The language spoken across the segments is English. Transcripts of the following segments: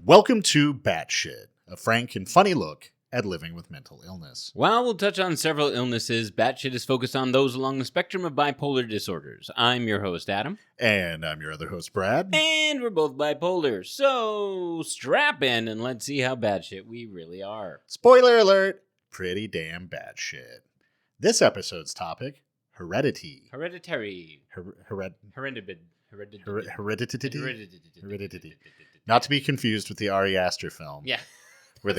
Welcome to Batshit, a frank and funny look at living with mental illness. While we'll touch on several illnesses, Batshit is focused on those along the spectrum of bipolar disorders. I'm your host, Adam. And I'm your other host, Brad. And we're both bipolar, so strap in and let's see how batshit we really are. Spoiler alert, pretty damn batshit. This episode's topic, Heredity. Hereditary. Heredity. Hereditary. Not to be confused with the Ari Aster film. Yeah. where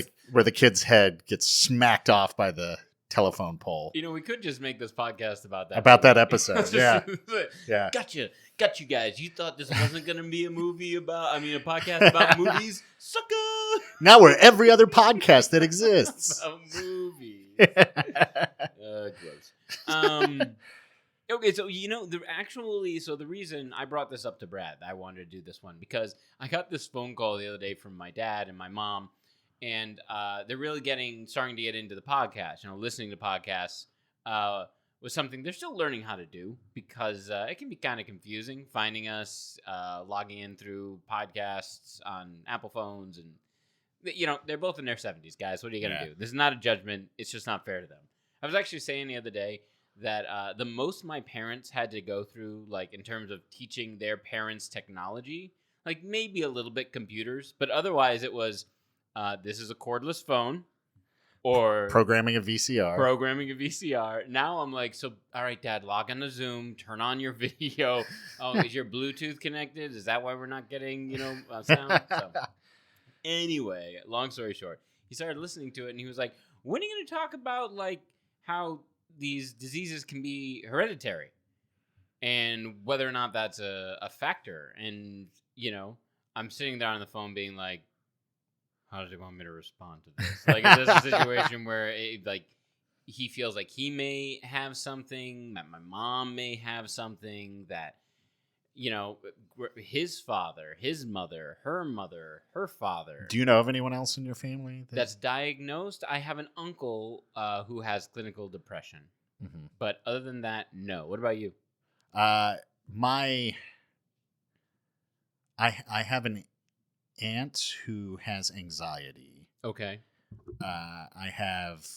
the kid's head gets smacked off by the telephone pole. You know, we could just make this podcast about that. About that episode, yeah. Yeah. Gotcha. Got you guys. You thought this wasn't going to be a podcast about movies? Sucker! Now we're every other podcast that exists. About movies. Gross. Okay, so the reason I brought this up to Brad, I wanted to do this one because I got this phone call the other day from my dad and my mom, and they're really starting to get into the podcast. You know, listening to podcasts was something they're still learning how to do because it can be kind of confusing finding us, logging in through podcasts on Apple phones, and they're both in their 70s, guys. What are you gonna do? This is not a judgment. It's just not fair to them. I was actually saying the other day that the most my parents had to go through, like in terms of teaching their parents technology, like maybe a little bit computers, but otherwise it was, this is a cordless phone, or programming a VCR. Now I'm like, so, all right, Dad, log on to Zoom, turn on your video. Oh, is your Bluetooth connected? Is that why we're not getting, sound? So, anyway, long story short, he started listening to it and he was like, when are you going to talk about like how these diseases can be hereditary and whether or not that's a factor? And, I'm sitting there on the phone being like, how does he want me to respond to this? Like, is this a situation where he feels like he may have something, that my mom may have something, that, his father, his mother, her father. Do you know of anyone else in your family that's diagnosed? I have an uncle who has clinical depression. Mm-hmm. But other than that, no. What about you? I have an aunt who has anxiety. Okay. I have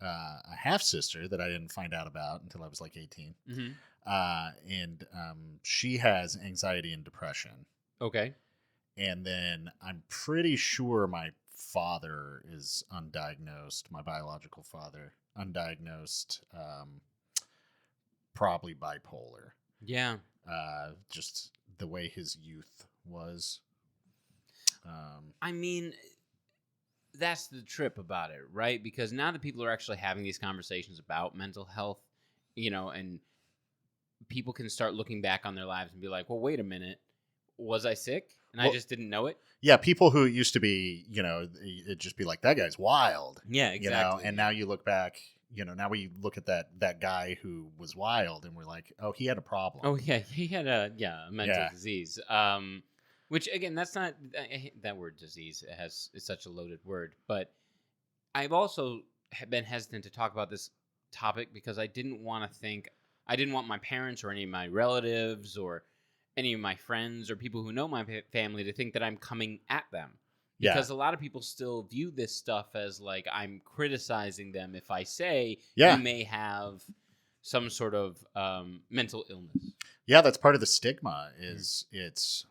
a half sister that I didn't find out about until I was like 18. Mm-hmm. And she has anxiety and depression. Okay. And then I'm pretty sure my father is undiagnosed, my biological father, undiagnosed, probably bipolar. Yeah. Just the way his youth was. That's the trip about it, right? Because now that people are actually having these conversations about mental health, and people can start looking back on their lives and be like, well, wait a minute, was I sick? And I just didn't know it? Yeah, people who used to be, it'd just be like, that guy's wild. Yeah, exactly. And now you look back, now we look at that guy who was wild and we're like, oh, he had a problem. Oh, yeah, he had a mental disease. Which, again, that's not, I hate that word disease. It's such a loaded word. But I've also been hesitant to talk about this topic because I didn't want my parents or any of my relatives or any of my friends or people who know my family to think that I'm coming at them. Because a lot of people still view this stuff as like I'm criticizing them if I say you may have some sort of mental illness. Yeah, that's part of the stigma is it's...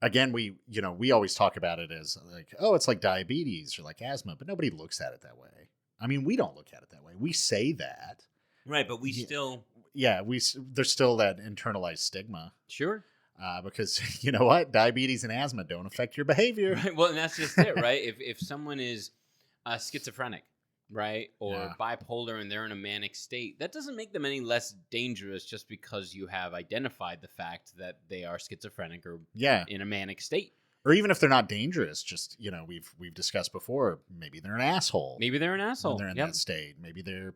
Again, we always talk about it as like, oh, it's like diabetes or like asthma, but nobody looks at it that way. I mean, we don't look at it that way. We say that. Right, but we still... Yeah, there's still that internalized stigma. Sure. Because, you know what? Diabetes and asthma don't affect your behavior. Right, well, and that's just it, right? If someone is schizophrenic, right, or bipolar and they're in a manic state, that doesn't make them any less dangerous just because you have identified the fact that they are schizophrenic or in a manic state. Or even if they're not dangerous, just, we've discussed before, maybe they're an asshole. Maybe they're an asshole. When they're in that state. Maybe they're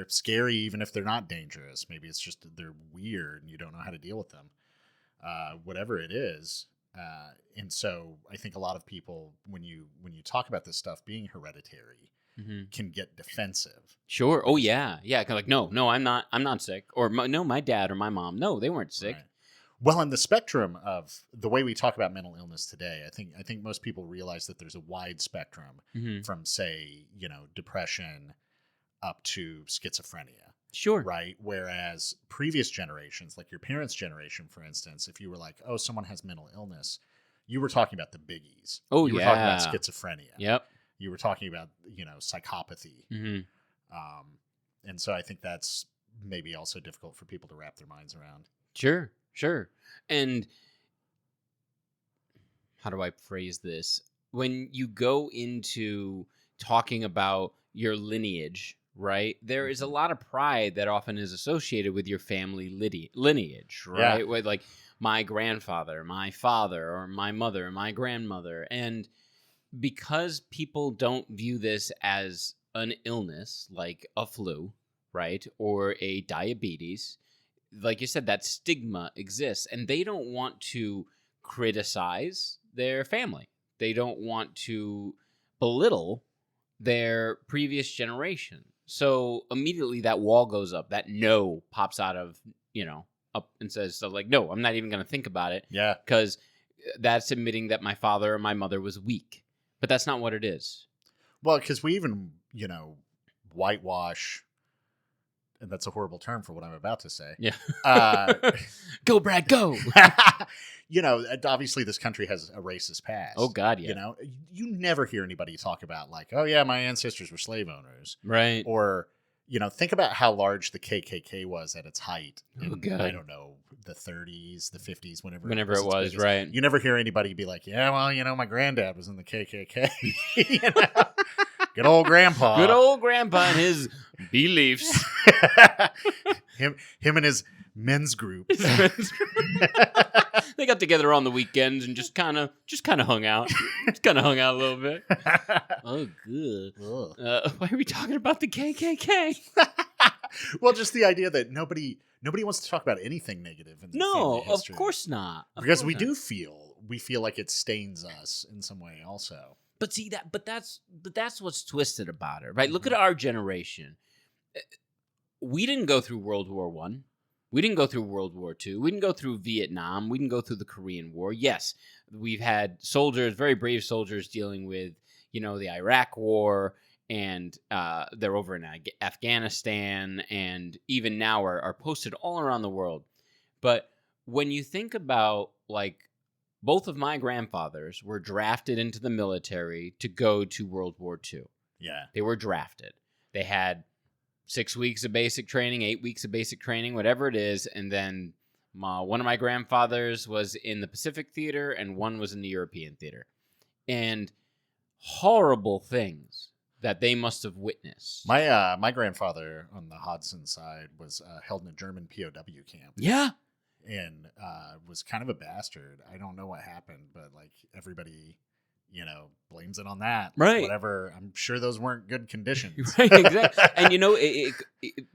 scary even if they're not dangerous. Maybe it's just they're weird and you don't know how to deal with them. Whatever it is. And so I think a lot of people, when you talk about this stuff being hereditary, can get defensive. Sure. Oh yeah. Yeah. Like, no, I'm not sick. Or no, my dad or my mom, no, they weren't sick. Right. Well, in the spectrum of the way we talk about mental illness today, I think most people realize that there's a wide spectrum Mm-hmm. from, say, depression up to schizophrenia, Sure. right? Whereas previous generations, like your parents' generation, for instance, if you were like, oh, someone has mental illness, you were talking about the biggies. Oh, you were talking about schizophrenia. Yep. You were talking about, psychopathy. Mm-hmm. And so I think that's maybe also difficult for people to wrap their minds around. Sure. And how do I phrase this? When you go into talking about your lineage, right? There is a lot of pride that often is associated with your family lineage, right? Yeah. With like my grandfather, my father, or my mother, my grandmother. And because people don't view this as an illness like a flu, right? Or a diabetes, like you said, that stigma exists, and they don't want to criticize their family. They don't want to belittle their previous generation. So immediately that wall goes up, that no pops out of, up and says, so like, no, I'm not even going to think about it. Yeah. Because that's admitting that my father or my mother was weak. But that's not what it is. Well, because we even, whitewash, and that's a horrible term for what I'm about to say. Yeah. Go, Brad, go. Obviously this country has a racist past. Oh, God, yeah. You never hear anybody talk about like, oh, yeah, my ancestors were slave owners. Right. Or, think about how large the KKK was at its height. Oh, in, God. I don't know, the 30s, the 50s, whenever it was, right. You never hear anybody be like, yeah, well, my granddad was in the KKK. Good old grandpa. Good old grandpa and his beliefs. him and his men's group. They got together on the weekends and just kind of hung out. Just kind of hung out a little bit. Oh, good. Why are we talking about the KKK? Well, just the idea that nobody wants to talk about anything negative in their family history. Of course not. Because we feel like it stains us in some way also. But see but that's what's twisted about it, right? Mm-hmm. Look at our generation. We didn't go through World War I. We didn't go through World War II. We didn't go through Vietnam. We didn't go through the Korean War. Yes, we've had soldiers, very brave soldiers, dealing with, the Iraq War, and they're over in Afghanistan, and even now are posted all around the world. But when you think about, like, both of my grandfathers were drafted into the military to go to World War II. Yeah. They were drafted. They had 6 weeks of basic training, 8 weeks of basic training, whatever it is. And then one of my grandfathers was in the Pacific Theater and one was in the European Theater. And horrible things that they must have witnessed. My grandfather on the Hodson side was held in a German POW camp. Yeah. And was kind of a bastard. I don't know what happened, but like everybody, blames it on that. Right. Whatever. I'm sure those weren't good conditions. Right, exactly. And it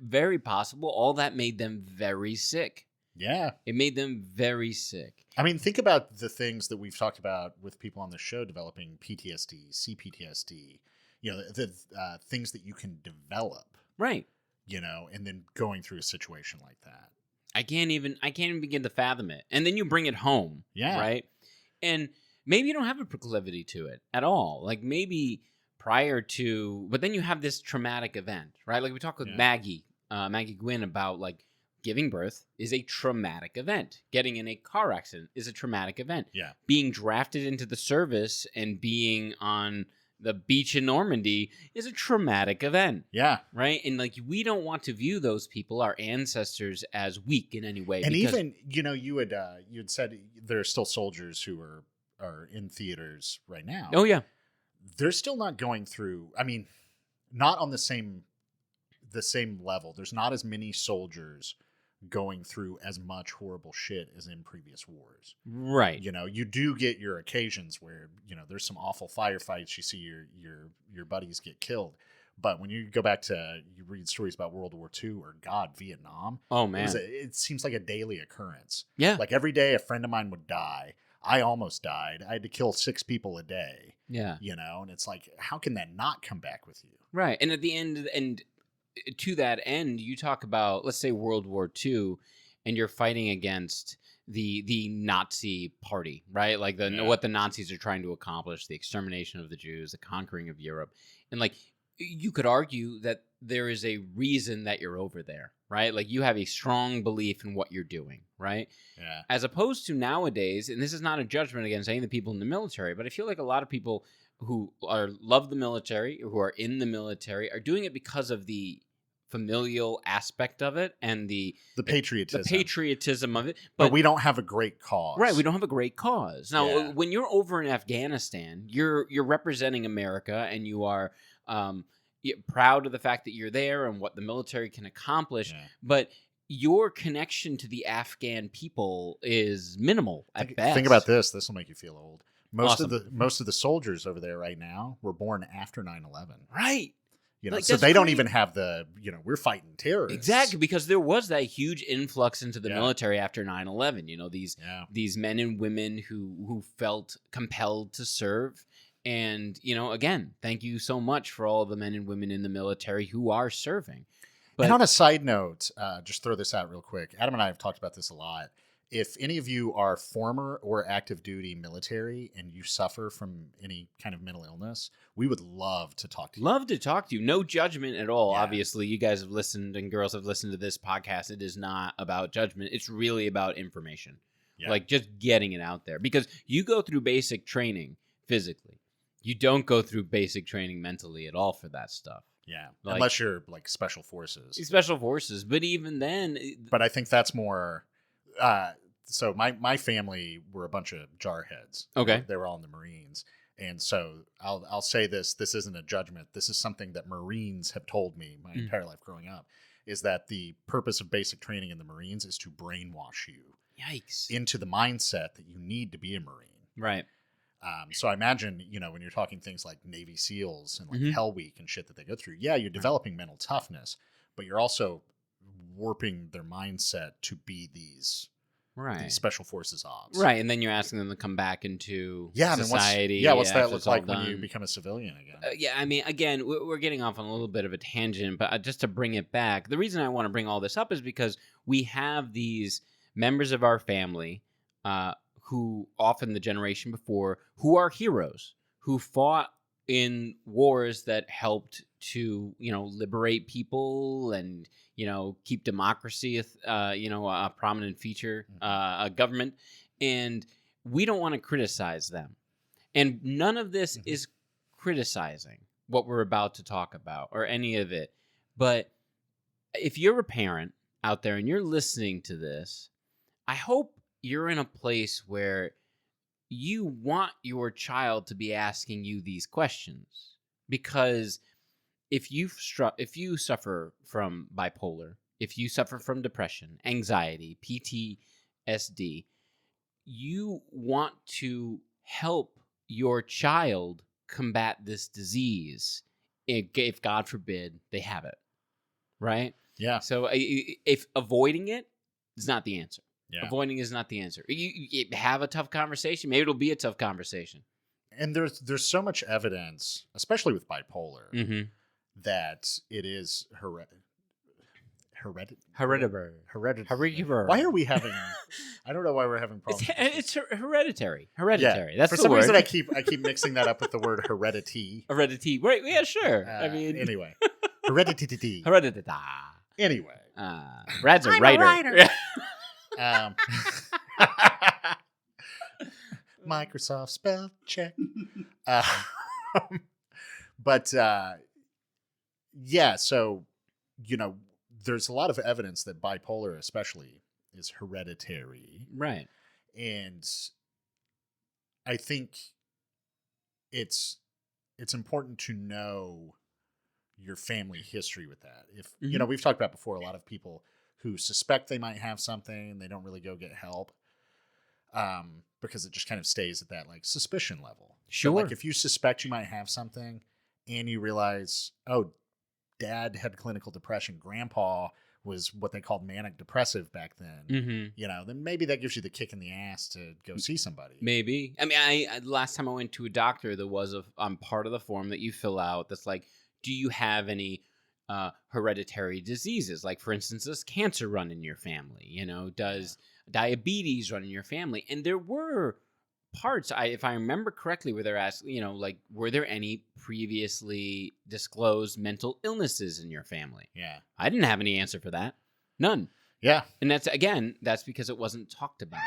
very possible all that made them very sick. Yeah. It made them very sick. I mean, think about the things that we've talked about with people on the show developing PTSD, CPTSD, the things that you can develop. Right. And then going through a situation like that. I can't even begin to fathom it. And then you bring it home. Yeah. Right. And maybe you don't have a proclivity to it at all. Like maybe prior to, but then you have this traumatic event, right? Like we talked with Maggie Gwynn about like giving birth is a traumatic event. Getting in a car accident is a traumatic event. Yeah. Being drafted into the service and being on the beach in Normandy is a traumatic event. Yeah. Right. And like, we don't want to view those people, our ancestors, as weak in any way. And even, you had said there are still soldiers who are in theaters right now. Oh yeah. They're still not going through, not on the same level. There's not as many soldiers going through as much horrible shit as in previous wars. Right. You do get your occasions where, there's some awful firefights. You see your buddies get killed. But when you go back to, you read stories about World War II or Vietnam. Oh man. It seems like a daily occurrence. Yeah. Like every day a friend of mine would die. I almost died. I had to kill 6 people a day. Yeah. And it's like, how can that not come back with you? Right. And at the end, and to that end, you talk about, let's say, World War II, and you're fighting against the Nazi party, right? Like what the Nazis are trying to accomplish, the extermination of the Jews, the conquering of Europe. And like you could argue that there is a reason that you're over there, right? Like you have a strong belief in what you're doing, right? Yeah. As opposed to nowadays, and this is not a judgment against any of the people in the military, but I feel like a lot of people who love the military, who are in the military, are doing it because of the familial aspect of it and the patriotism of it. But we don't have a great cause. Right, we don't have a great cause. Now, when you're over in Afghanistan, you're representing America, and you are proud of the fact that you're there and what the military can accomplish, but your connection to the Afghan people is minimal at best. Think about this. This will make you feel old. Most of the soldiers over there right now were born after 9/11. Right. You know, so they don't even have the, we're fighting terrorists. Exactly, because there was that huge influx into the military after 9/11. You know, these men and women who felt compelled to serve. And, again, thank you so much for all the men and women in the military who are serving. But, and on a side note, just throw this out real quick. Adam and I have talked about this a lot. If any of you are former or active duty military and you suffer from any kind of mental illness, we would love to talk to you. Love to talk to you. No judgment at all. Yeah. Obviously, you guys have listened and girls have listened to this podcast. It is not about judgment. It's really about information. Yeah. Like just getting it out there. Because you go through basic training physically. You don't go through basic training mentally at all for that stuff. Yeah, like, unless you're like special forces. Special forces. But even then... But I think that's more... so my family were a bunch of jarheads. Okay. They were all in the Marines. And so I'll say this isn't a judgment. This is something that Marines have told me my entire life growing up, is that the purpose of basic training in the Marines is to brainwash you. Yikes. Into the mindset that you need to be a Marine. Right. So I imagine, when you're talking things like Navy SEALs and like Hell Week and shit that they go through, you're developing mental toughness, but you're also warping their mindset to be these special forces ops. Right, and then you're asking them to come back into society. What's that look like when you become a civilian again? I mean, again, we're getting off on a little bit of a tangent, but just to bring it back, the reason I want to bring all this up is because we have these members of our family who, often the generation before, who are heroes, who fought in wars that helped to, liberate people and, keep democracy, a prominent feature, a government. And we don't want to criticize them. And none of this is criticizing what we're about to talk about or any of it. But if you're a parent out there and you're listening to this, I hope you're in a place where you want your child to be asking you these questions, because if you suffer from bipolar, if you suffer from depression, anxiety, PTSD, you want to help your child combat this disease if God forbid they have it, right? Yeah. So if avoiding it is not the answer. Yeah. Avoiding is not the answer. You have a tough conversation. Maybe it'll be a tough conversation. And there's so much evidence, especially with bipolar, that it is hereditary. Why are we having? I don't know why we're having problems. It's hereditary. Hereditary. Yeah. That's for the some word. reason I keep mixing that up with the word heredity. Heredity. Right? Yeah, sure. Anyway, heredity. Heredity. Anyway, Brad's a writer. Microsoft spell check. But so there's a lot of evidence that bipolar especially is hereditary, right? And I think it's important to know your family history with that. If we've talked about before, a lot of people who suspect they might have something and they don't really go get help, because it just kind of stays at that like suspicion level. Sure. But, like if you suspect you might have something and you realize, oh, dad had clinical depression, grandpa was what they called manic depressive back then, then maybe that gives you the kick in the ass to go see somebody. Maybe. I mean, I last time I went to a doctor, there was part of the form that you fill out that's like, do you have any hereditary diseases? Like, for instance, does cancer run in your family? Does diabetes running your family. And there were parts, if I remember correctly, where they're asking, like, were there any previously disclosed mental illnesses in your family? Yeah. I didn't have any answer for that. None. Yeah. And that's because it wasn't talked about.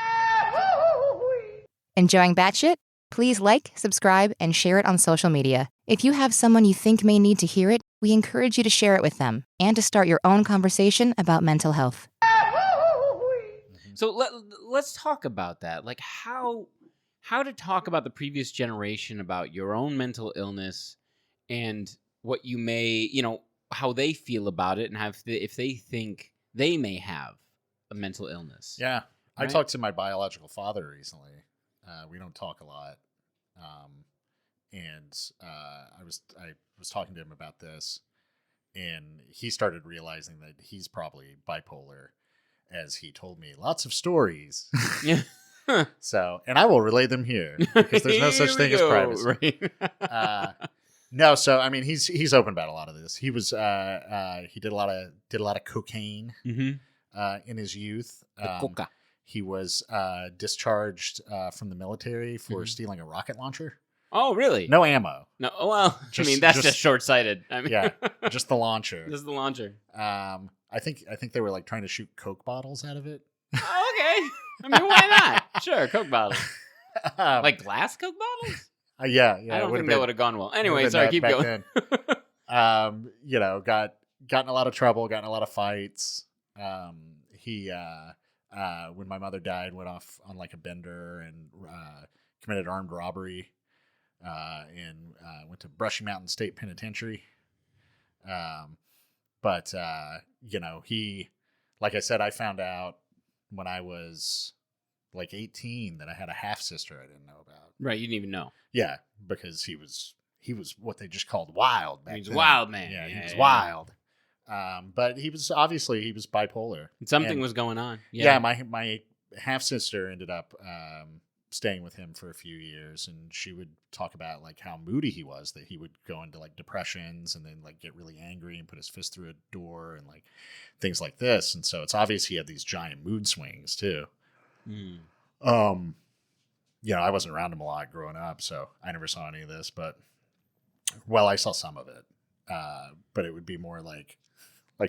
Enjoying Batshit? Please like, subscribe, and share it on social media. If you have someone you think may need to hear it, we encourage you to share it with them and to start your own conversation about mental health. So let's talk about that. Like how to talk about the previous generation, about your own mental illness, and what you may, how they feel about it, and if they think they may have a mental illness. Yeah. I Right? talked to my biological father recently. We don't talk a lot. I was talking to him about this, and he started realizing that he's probably bipolar, as he told me lots of stories. Yeah. So, and I will relay them here because there's no such thing as privacy. Right. No, so I mean, he's open about a lot of this. He was he did a lot of cocaine in his youth. Coca. He was discharged from the military for stealing a rocket launcher. Oh, really? No ammo. No. Well, that's just short-sighted. I mean, Yeah, just the launcher. Just the launcher. I think they were like trying to shoot Coke bottles out of it. Oh, okay. I mean, why not? Sure, Coke bottles. Like glass Coke bottles? Yeah. I don't think that would have gone well. Anyway, would've sorry, been keep back going. then. Got in a lot of trouble, got in a lot of fights. He when my mother died, went off on like a bender and committed armed robbery, and went to Brushy Mountain State Penitentiary. But he, like I said, I found out when I was like 18 that I had a half sister I didn't know about. Right, you didn't even know. Yeah, because he was what they just called wild back then. He was wild, man. Yeah, he was wild. But he was bipolar. Something was going on. Yeah, my half sister ended up staying with him for a few years, and she would talk about like how moody he was, that he would go into like depressions and then like get really angry and put his fist through a door and like things like this. And so it's obvious he had these giant mood swings too. I wasn't around him a lot growing up, so I never saw any of this, but I saw some of it. But it would be more like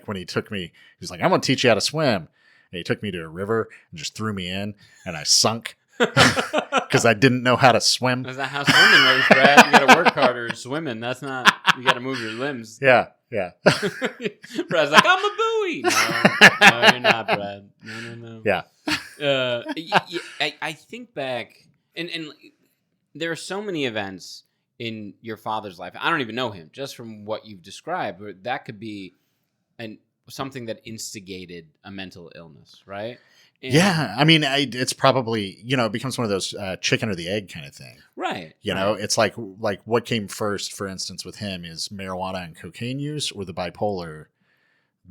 when he took me, he was like, I'm going to teach you how to swim. And he took me to a river and just threw me in, and I sunk because I didn't know how to swim. That's not how swimming works, Brad. You got to work harder swimming. That's not, you got to move your limbs. Yeah. Brad's like, I'm a buoy. No, you're not, Brad. No. Yeah. I think back, and there are so many events in your father's life. I don't even know him, just from what you've described, but that could be something that instigated a mental illness, right? And yeah, I mean, it's probably, it becomes one of those chicken or the egg kind of thing. Right. It's like what came first, for instance, with him is marijuana and cocaine use, or the bipolar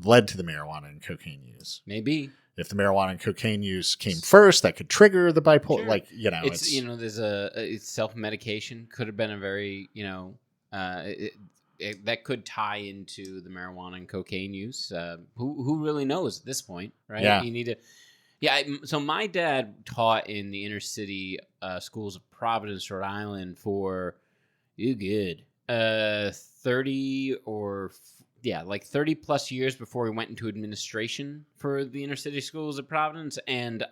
led to the marijuana and cocaine use. Maybe. If the marijuana and cocaine use came first, that could trigger the bipolar. Sure. There's it's self-medication could have been a very, that could tie into the marijuana and cocaine use. Who really knows at this point, right? Yeah. You need to. Yeah. So my dad taught in the inner city schools of Providence, Rhode Island for 30 plus years before he went into administration for the inner city schools of Providence, and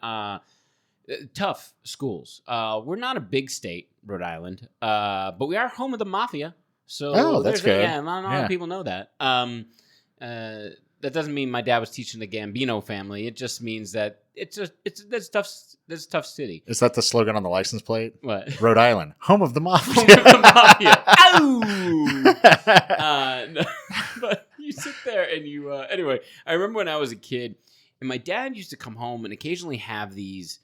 tough schools. We're not a big state, Rhode Island, but we are home of the mafia. So that's good. Yeah, not a lot of people know that. That doesn't mean my dad was teaching the Gambino family. It just means that that's tough city. Is that the slogan on the license plate? What? Rhode Island, home of the mafia. Home of the mafia. Ow! No, but you sit there and you. Anyway, I remember when I was a kid, and my dad used to come home and occasionally have these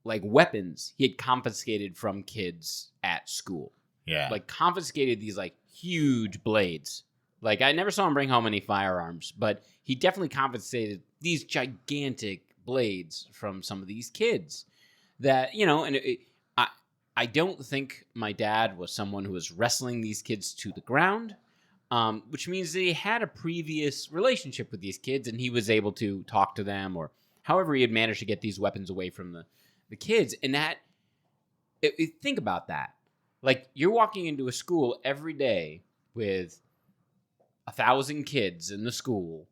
like weapons he had confiscated from kids at school. Yeah. Like confiscated these like huge blades. Like I never saw him bring home any firearms, but he definitely confiscated these gigantic blades from some of these kids that, and I don't think my dad was someone who was wrestling these kids to the ground, which means that he had a previous relationship with these kids and he was able to talk to them or However, he had managed to get these weapons away from the kids. And think about that. Like, you're walking into a school every day with 1,000 kids in the school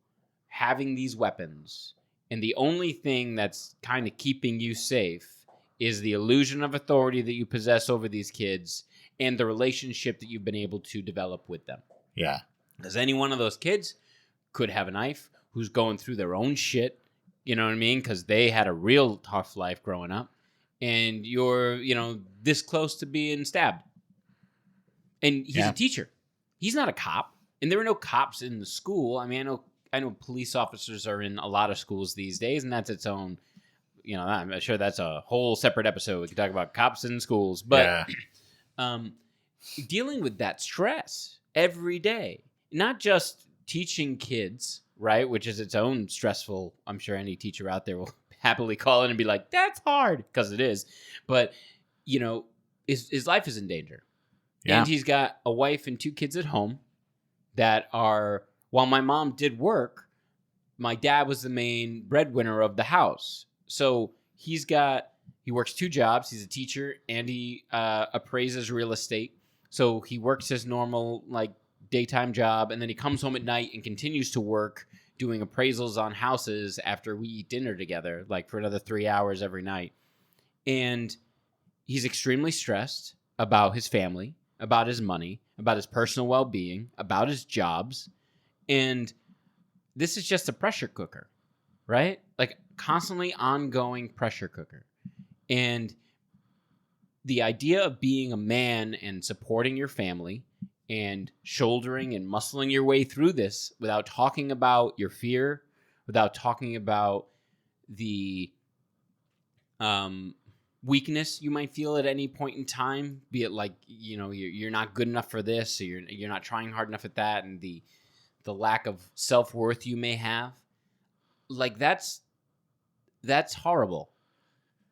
having these weapons. And the only thing that's kind of keeping you safe is the illusion of authority that you possess over these kids and the relationship that you've been able to develop with them. Yeah. Because any one of those kids could have a knife, who's going through their own shit, you know what I mean? Because they had a real tough life growing up. And you're, this close to being stabbed. And he's a teacher. He's not a cop. And there were no cops in the school. I mean, I know police officers are in a lot of schools these days, and that's its own, I'm sure that's a whole separate episode. We could talk about cops in schools. But dealing with that stress every day, not just teaching kids, right, which is its own stressful, I'm sure any teacher out there will happily call in and be like, that's hard, because it is. But, his life is in danger. Yeah. And he's got a wife and 2 kids at home that are, while my mom did work, my dad was the main breadwinner of the house. So he works 2 jobs. He's a teacher and he appraises real estate. So he works his normal daytime job, and then he comes home at night and continues to work doing appraisals on houses after we eat dinner together, for another 3 hours every night. And he's extremely stressed about his family, about his money, about his personal well-being, about his jobs. And this is just a pressure cooker, right? Constantly ongoing pressure cooker. And the idea of being a man and supporting your family and shouldering and muscling your way through this without talking about your fear, without talking about the weakness you might feel at any point in time, be it you're not good enough for this, or you're not trying hard enough at that, and the lack of self-worth you may have. That's horrible.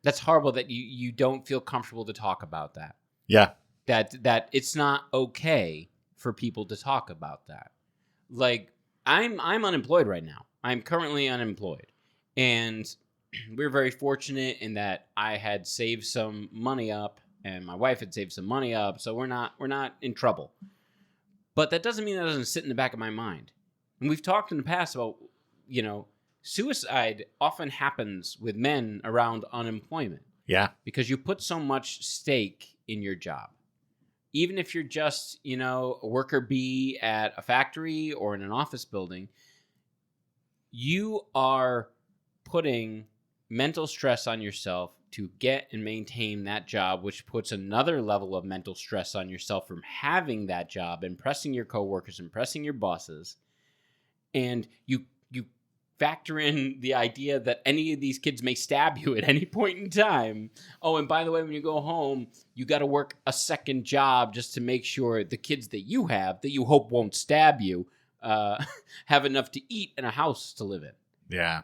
That's horrible that you don't feel comfortable to talk about that. Yeah. That it's not okay for people to talk about that. I'm unemployed right now. I'm currently unemployed. And we're very fortunate in that I had saved some money up and my wife had saved some money up, so we're not in trouble. But that doesn't mean that doesn't sit in the back of my mind. And we've talked in the past about, suicide often happens with men around unemployment. Yeah. Because you put so much stake in your job. Even if you're just, a worker bee at a factory or in an office building, you are putting mental stress on yourself to get and maintain that job, which puts another level of mental stress on yourself from having that job, impressing your coworkers, impressing your bosses. And you factor in the idea that any of these kids may stab you at any point in time. Oh, and by the way, when you go home, you got to work a second job just to make sure the kids that you have, that you hope won't stab you, have enough to eat and a house to live in. Yeah.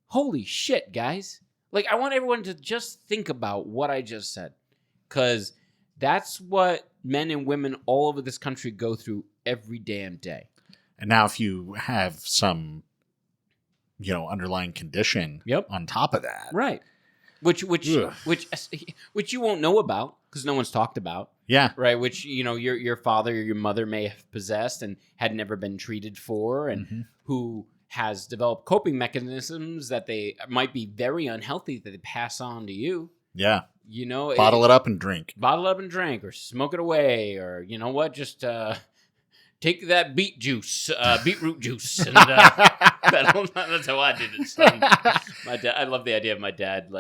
Holy shit, guys. I want everyone to just think about what I just said, because that's what men and women all over this country go through every damn day. And now if you have some underlying condition on top of that. Right. Which you won't know about because no one's talked about. Yeah. Right. Which, your father or your mother may have possessed and had never been treated for, and who has developed coping mechanisms that they might be very unhealthy that they pass on to you. Yeah. Bottle it up and drink. Bottle it up and drink, or smoke it away, or just take that beetroot juice, and that's how I did it, son. My dad, I love the idea of my dad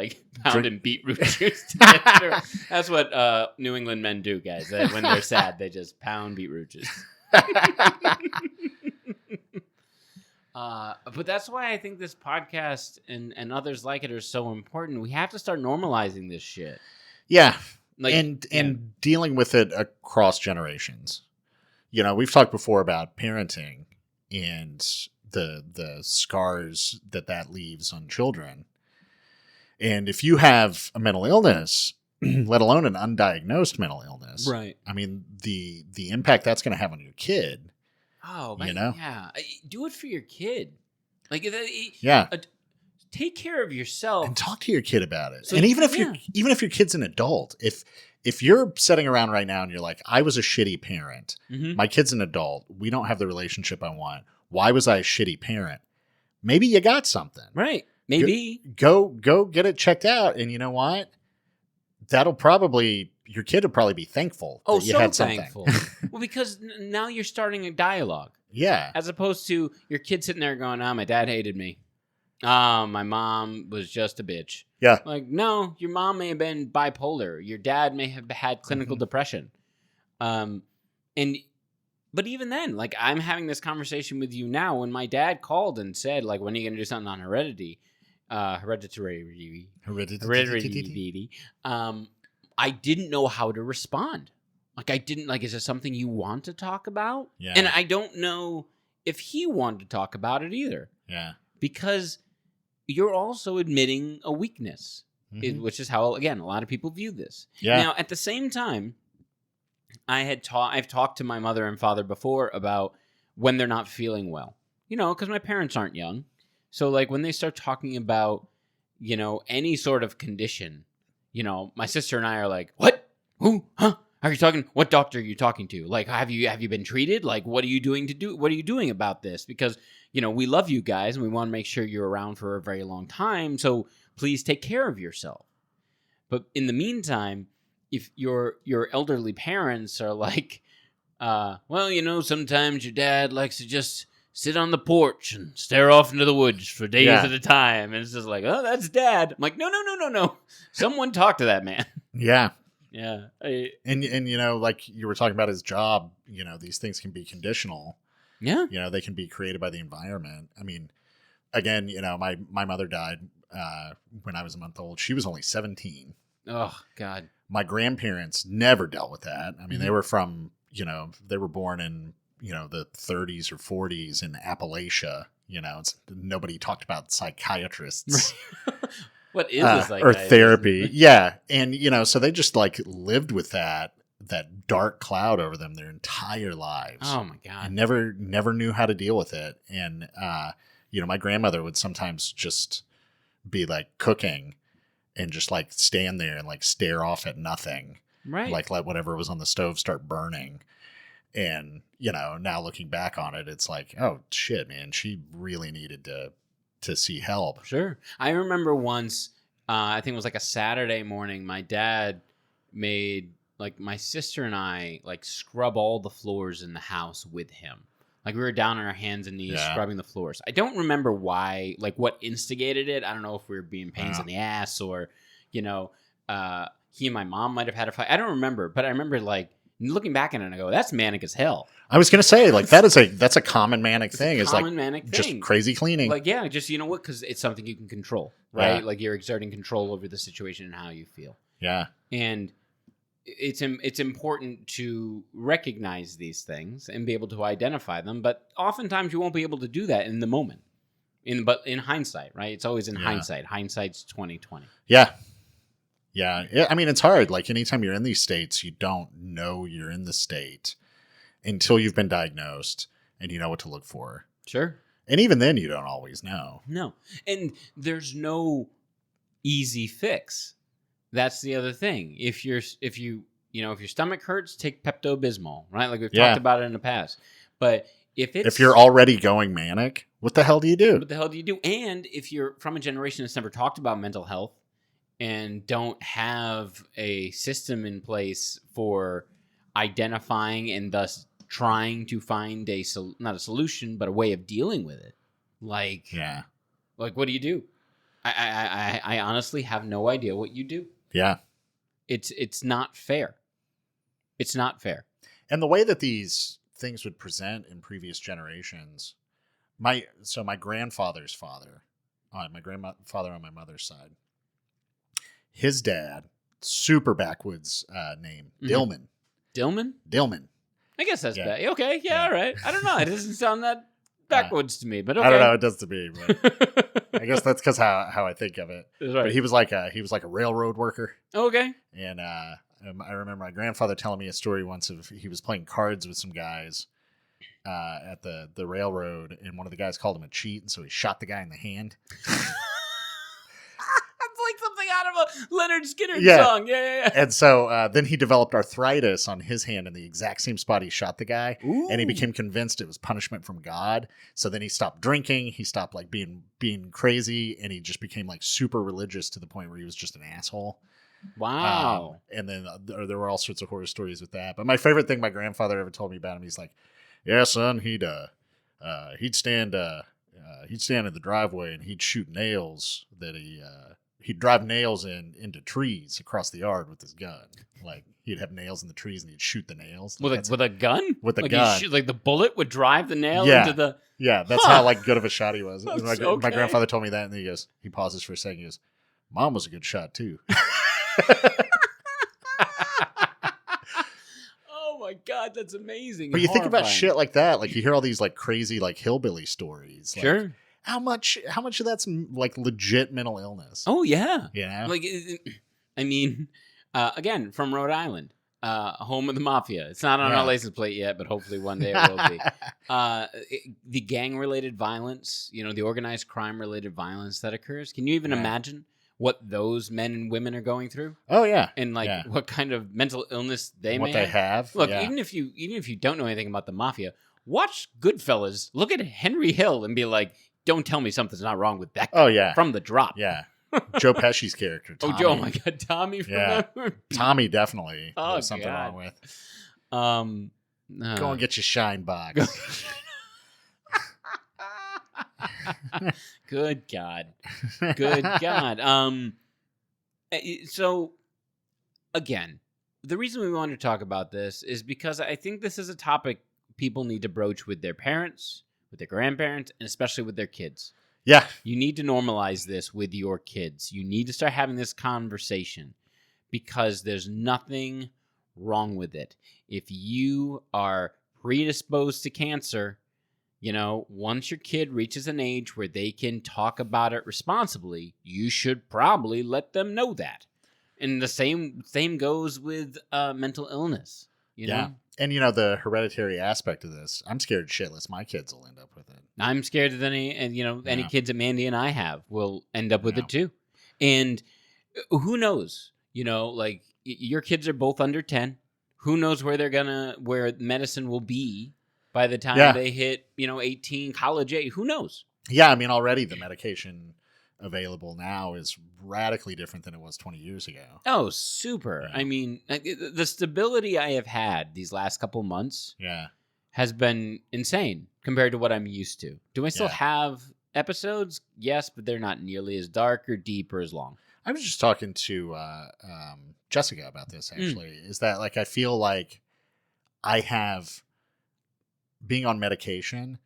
pounding beetroot juice together. That's what New England men do, guys. When they're sad, they just pound beetroot juice. But that's why I think this podcast and others like it are so important. We have to start normalizing this shit. Yeah, and dealing with it across generations. We've talked before about parenting and the scars that leaves on children. And if you have a mental illness, let alone an undiagnosed mental illness, right? I mean, the impact that's going to have on your kid. Oh, yeah. Do it for your kid. take care of yourself and talk to your kid about it. So, and even if your kid's an adult, if you're sitting around right now and you're like, I was a shitty parent, my kid's an adult, we don't have the relationship I want. Why was I a shitty parent? Maybe you got something. Right. Maybe. Go get it checked out. And you know what? Your kid will probably be thankful that you had something. Thankful. Well, because now you're starting a dialogue. Yeah. As opposed to your kid sitting there going, my dad hated me. My mom was just a bitch. Yeah. Like, no, your mom may have been bipolar. Your dad may have had clinical depression. But even then, like, I'm having this conversation with you now when my dad called and said, like, when are you going to do something on Hereditary? Hereditary. I didn't know how to respond. Like, is it something you want to talk about? Yeah. And I don't know if he wanted to talk about it either. Yeah. Because you're also admitting a weakness, which is how, again, a lot of people view this. Yeah. Now, at the same time, I've talked to my mother and father before about when they're not feeling well, because my parents aren't young. So, like, when they start talking about, any sort of condition, my sister and I are like, what? Who? Huh? Are you talking? What doctor are you talking to? Like, have you been treated? Like, what are you doing about this? Because, we love you guys and we want to make sure you're around for a very long time. So please take care of yourself. But in the meantime, if your elderly parents are like, sometimes your dad likes to just sit on the porch and stare off into the woods for days at a time. And it's just like, oh, that's dad. I'm like, no. Someone talk to that man. Yeah. Yeah. And like you were talking about his job, these things can be conditional. Yeah. They can be created by the environment. I mean, again, my mother died when I was a month old. She was only 17. Oh, God. My grandparents never dealt with that. I mean, they were from, they were born in, the 30s or 40s in Appalachia. Nobody talked about psychiatrists. What is this or therapy? Yeah. And, so they just like lived with that dark cloud over them their entire lives. Oh my God. And never knew how to deal with it. And, my grandmother would sometimes just be like cooking and just like stand there and like stare off at nothing. Right. Like let whatever was on the stove start burning. And, now looking back on it, it's like, oh shit, man, she really needed to see help. Sure. I remember once, I think it was like a Saturday morning, my dad made like my sister and I like scrub all the floors in the house with him. Like we were down on our hands and knees scrubbing the floors. I don't remember why, like what instigated it. I don't know if we were being pains in the ass or, he and my mom might have had a fight. I don't remember, but I remember like looking back at it and I go, that's manic as hell. I was going to say, like, that's a common manic thing. It's like manic thing. Just crazy cleaning. Like, yeah, just, what? Because it's something you can control, right? Yeah. Like you're exerting control over the situation and how you feel. Yeah. And it's important to recognize these things and be able to identify them. But oftentimes you won't be able to do that in the moment. But in hindsight, right? It's always in hindsight. Hindsight's 20/20. Yeah. Yeah. I mean, it's hard. Like anytime you're in these states, you don't know you're in the state until you've been diagnosed and you know what to look for. Sure. And even then you don't always know. No. And there's no easy fix. That's the other thing. If your stomach hurts, take Pepto-Bismol, right? Like we've talked about it in the past. But if you're already going manic, what the hell do you do? What the hell do you do? And if you're from a generation that's never talked about mental health and don't have a system in place for identifying and thus trying to find not a solution, but a way of dealing with it. Like what do you do? I honestly have no idea what you do. Yeah. It's not fair. It's not fair. And the way that these things would present in previous generations, my grandfather's father, my grandfather on my mother's side, his dad, super backwoods name, Dillman. Dillman? I guess that's bad. Okay, all right. I don't know. It doesn't sound that backwoods to me, but okay. I don't know. It does to me, but I guess that's because how I think of it. That's right. But he was like a railroad worker. Okay. And I remember my grandfather telling me a story once of he was playing cards with some guys at the railroad, and one of the guys called him a cheat, and so he shot the guy in the hand. a Leonard Skinner Yeah. song. Yeah. And so then he developed arthritis on his hand in the exact same spot he shot the guy. Ooh. And he became convinced it was punishment from God. So then he stopped drinking. He stopped like being crazy, and he just became like super religious to the point where he was just an asshole. Wow. And then there were all sorts of horror stories with that. But my favorite thing my grandfather ever told me about him, he's like, "Yeah, son, he'd stand in the driveway and he'd shoot nails that he'd drive nails into trees across the yard with his gun. Like he'd have nails in the trees and he'd shoot the nails with a gun. With a like gun, like the bullet would drive the nail Yeah. into the. Yeah, that's how like good of a shot he was. That's My okay. grandfather told me that, and then he pauses for a second. He goes, "Mom was a good shot too." Oh my God, that's amazing. But you think about Horrifying. shit like that, like you hear all these like crazy like hillbilly stories. Like, Sure. How much of that's like legit mental illness? Oh yeah. You know? Like, I mean, again, from Rhode Island, home of the mafia. It's not on Yeah. our license plate yet, but hopefully one day it will be. The gang-related violence, the organized crime-related violence that occurs. Can you even Yeah. imagine what those men and women are going through, Oh yeah. and like Yeah. what kind of mental illness they What may they have? have. Look, yeah. even if you don't know anything about the mafia, watch Goodfellas. Look at Henry Hill and be like, "Don't tell me something's not wrong with that." Oh yeah. From the drop. Yeah. Joe Pesci's character. Oh, Tommy. Joe! Oh my God, Tommy from Yeah. that movie. Tommy definitely Oh, there's something God. wrong with. Go Go and get your shine box. Good God. Good God. So again, the reason we wanted to talk about this is because I think this is a topic people need to broach with their parents, with their grandparents, and especially with their kids. Yeah. You need to normalize this with your kids. You need to start having this conversation because there's nothing wrong with it. If you are predisposed to cancer, once your kid reaches an age where they can talk about it responsibly, you should probably let them know that. And the same goes with mental illness. You know? And the hereditary aspect of this, I'm scared shitless my kids will end up with it. I'm scared that any kids that Mandy and I have will end up with it too. And who knows? Like your kids are both under 10. Who knows where medicine will be by the time they hit, 18, college age? Who knows? Yeah, I mean, already the medication available now is radically different than it was 20 years ago. Oh, super. Yeah. I mean, the stability I have had these last couple months Yeah. has been insane compared to what I'm used to. Do I still Yeah. have episodes? Yes, but they're not nearly as dark or deep or as long. I was just talking to Jessica about this, actually. Is that, like, I feel like I have, being on medication,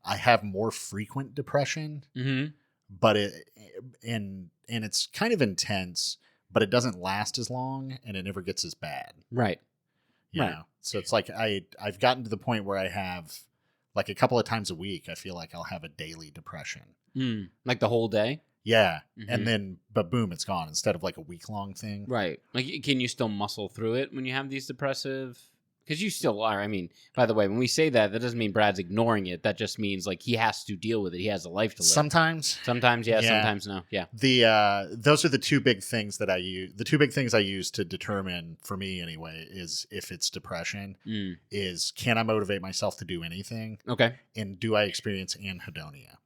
I have more frequent depression, Mm-hmm. but it's kind of intense, but it doesn't last as long, and it never gets as bad. Right. You Right. know? So it's like I've gotten to the point where I have, like, a couple of times a week, I feel like I'll have a daily depression. Like the whole day? Yeah. Mhm. And then, but boom, it's gone instead of like a week-long thing. Right. Like, can you still muscle through it when you have these depressive? Because you still are. I mean, by the way, when we say that doesn't mean Brad's ignoring it. That just means, like, he has to deal with it. He has a life to live. Sometimes. Sometimes, yeah. Yeah. Sometimes, no. Yeah. Those are the two big things that I use. The two big things I use to determine, for me anyway, is if it's depression, is can I motivate myself to do anything? Okay. And do I experience anhedonia?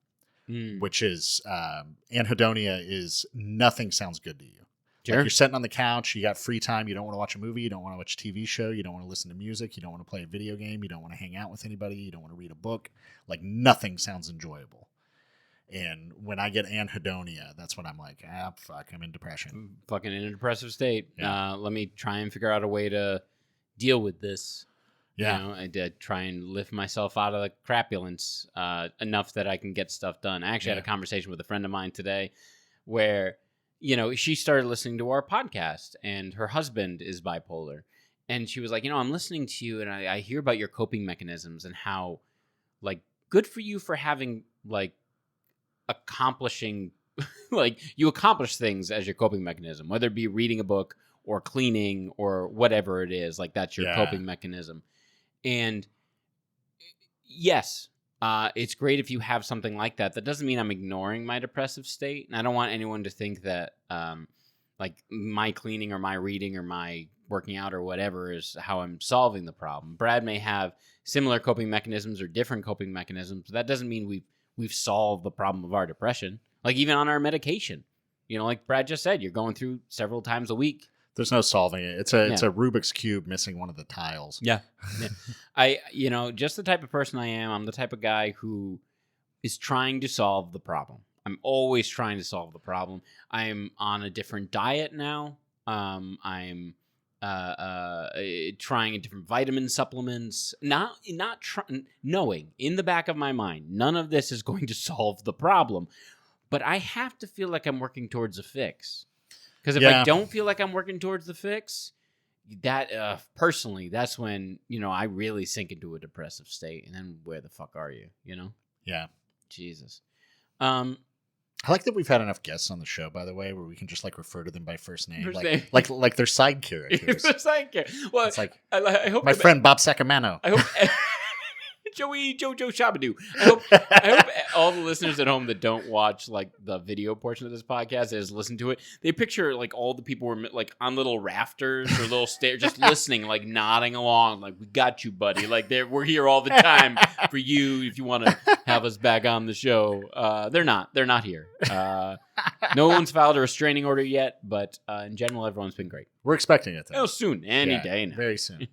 Which is, anhedonia is nothing sounds good to you. Sure. Like, you're sitting on the couch, you got free time, you don't want to watch a movie, you don't want to watch a TV show, you don't want to listen to music, you don't want to play a video game, you don't want to hang out with anybody, you don't want to read a book. Like, nothing sounds enjoyable. And when I get anhedonia, that's when I'm like, fuck, I'm in depression. Fucking in a depressive state. Yeah. Let me try and figure out a way to deal with this. Yeah. I did try and lift myself out of the crapulence enough that I can get stuff done. I actually had a conversation with a friend of mine today where, she started listening to our podcast and her husband is bipolar. And she was like, I'm listening to you and I hear about your coping mechanisms and how, like, good for you for having, like, accomplishing, like, you accomplish things as your coping mechanism, whether it be reading a book or cleaning or whatever it is. Like, that's your coping mechanism. And yes, it's great if you have something like that. That doesn't mean I'm ignoring my depressive state. And I don't want anyone to think that Like my cleaning or my reading or my working out or whatever is how I'm solving the problem. Brad may have similar coping mechanisms or different coping mechanisms. But that doesn't mean we've solved the problem of our depression. Like even on our medication, like Brad just said, you're going through several times a week. There's no solving it. It's a Rubik's Cube missing one of the tiles. Yeah. I just the type of person I am. I'm the type of guy who is trying to solve the problem. I'm always trying to solve the problem. I'm on a different diet now. I'm trying different vitamin supplements. Knowing in the back of my mind, none of this is going to solve the problem. But I have to feel like I'm working towards a fix. Because if I don't feel like I'm working towards the fix, that personally, that's when I really sink into a depressive state. And then where the fuck are you? Yeah. Jesus. I like that we've had enough guests on the show, by the way, where we can just refer to them by first name, like they're side characters. They're side characters. Well, it's like I hope my friend Bob Sacramento. I hope Jojo Shabadoo. I hope all the listeners at home that don't watch like the video portion of this podcast as listen to it, they picture like all the people were like on little rafters or little stairs, just listening, like nodding along, like we got you, buddy. Like we're here all the time for you if you want to have us back on the show. They're not here. No one's filed a restraining order yet, but in general, everyone's been great. We're expecting it though. Oh, soon, any day now. Very soon.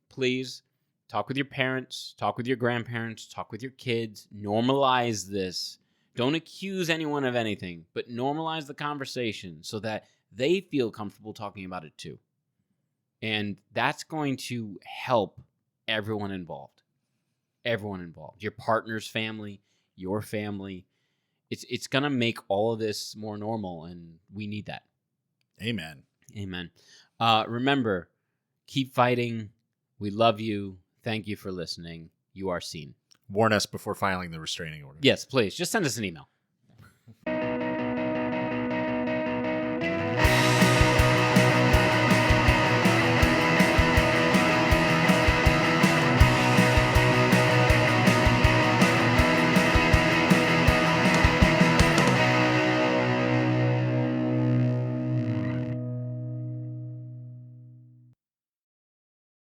Please. Talk with your parents, talk with your grandparents, talk with your kids. Normalize this. Don't accuse anyone of anything, but normalize the conversation so that they feel comfortable talking about it too. And that's going to help everyone involved. Everyone involved. Your partner's family, your family. It's going to make all of this more normal, and we need that. Amen. Remember, keep fighting. We love you. Thank you for listening. You are seen. Warn us before filing the restraining order. Yes, please. Just send us an email.